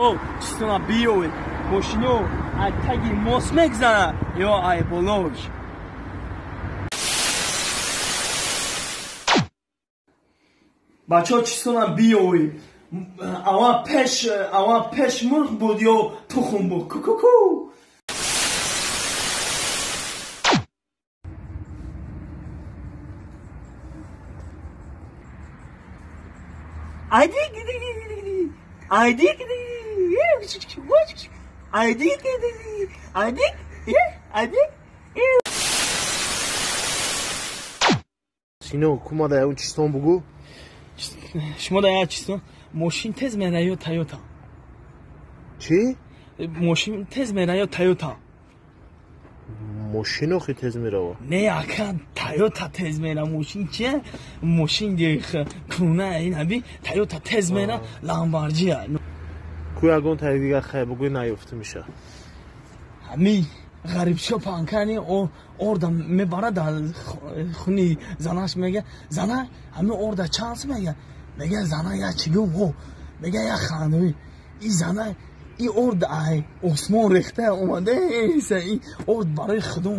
چطور بیوی ماشینو از تگی موس میگذنه یا ای بلوش بچه ها چطور بیوی اما پش مرغ بود یا تخم بود کوکوکو Sino, kuma da eun çiston bugu? شما در چیستون ماشین تز میره یا تایوتا چی؟ ماشین تز میره یا تایوتا ماشینو خی تز میره نه اکا تایوتا تز میره ماشین چیه؟ ماشین دیگه کنه این همی تایوتا تز میره لامبارجیه کوی اگون تایی دیگه خیلی بگوی نیفته میشه همی غریب شو پانکانی orada میبره در خونی زناش میگه زنه همه orada چانس میگه زنه یا چیگو میگه یا خانوی این زنه این orada ای عثمان ریخته اومده این orada برای خودم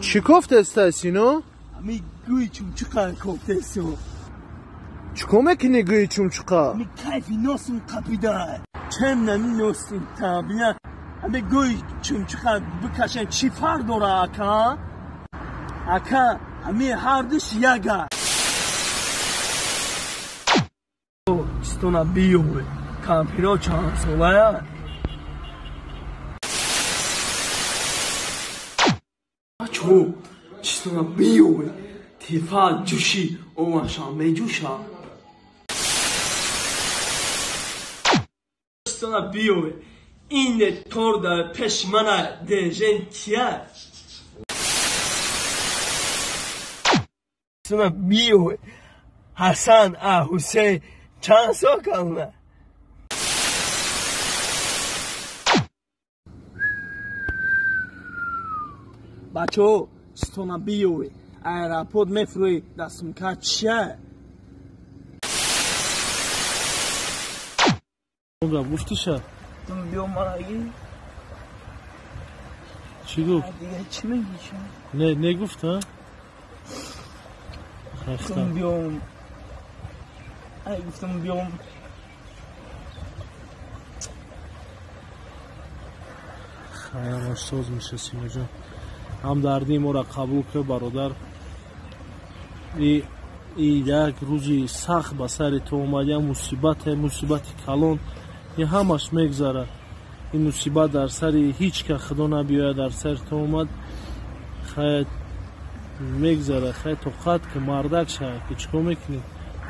چی کفته استاسینو؟ می گوی چمچقه کفته سو چی کمکنی گوی چمچقه؟ می کیفی ناسون قپیده چم نمی ناسون تابیه می گوی چمچقه بکشن چی فرق داره اکا؟ اکا همی هردش یگه چستونا بیوه کامپیرو چند سوله چو چطور بیوه تیفا جوشی اومشا میجوشا چطور بیوه این طور در پشمانه دژن تیه چطور بیوه حسن حسین چند سو کنه بچو چطور بیوی ایراپود میفروی دستم که چیه؟ اونگا گفتی شد؟ تم بیو مرایی؟ چی گفت؟ دیگه چی میگی شد؟ نه نگفت ها؟ تم بیوم گفتم بیوم خیلی سوز میشه سینا جان هم دردی ما را قبول که برادر ای یک روزی سخت به سر تو اومده مصیبت کلان این همش میگذره این مصیبت در سر هیچ که خدا نبیاید در سر تو اومد خیلی میگذره خیلی توقعت که مردک شد که چکو میکنی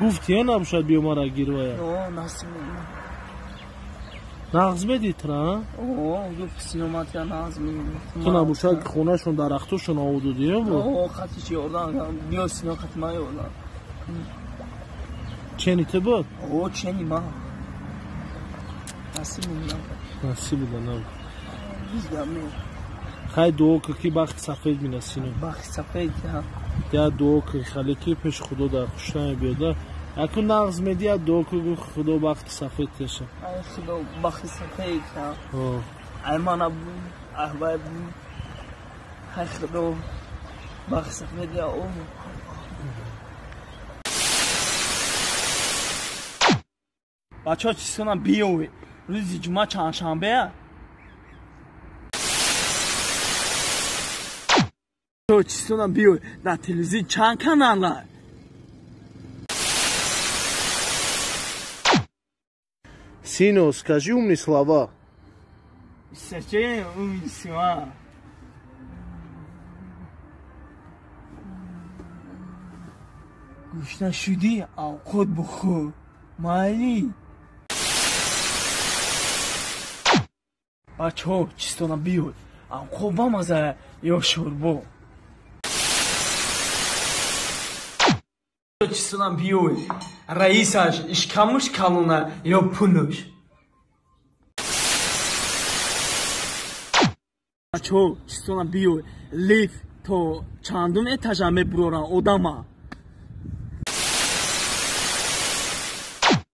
گفتی یا نباشد بیا مرا گیروه نه نسیم نغز بدی ترا؟ گفت سینومات یا نغز میدید تو نباشد که خونه شون درختوشون آودو دیگه بود؟ خطی چی اردن بیا سینو خط مای اردن چنی تو بود؟ چنی ما نسیم میدم نسیم بوده نبود بیزگم میر خیلی دعا که کی بخت سفید می نسینو بخت سفید که یا دعا که خیلی کی پیش خدا در خوشتن بیاده اکنون نغز میدی یا دعا که خدا بخت سفید تشه ای خدا بخت سفید که ای من ابو احباب ای خدا بخت سفید یا بچه ها چیستونم بیوی روزی جمعه چهارشنبه تو چیستونم بیوی در تلویزیون چند کانال Sino, скажи умные слова. Сергей умные слова. گوش نشدی خود بخور مالی بچه ها چیستونا بیود خوب بامزه یا شوربو چیستونا بیود رئیسش اشکموش کلونه یا پونوش Бачаҳо чистона биё лифт то чандум этажа мебуроран одама.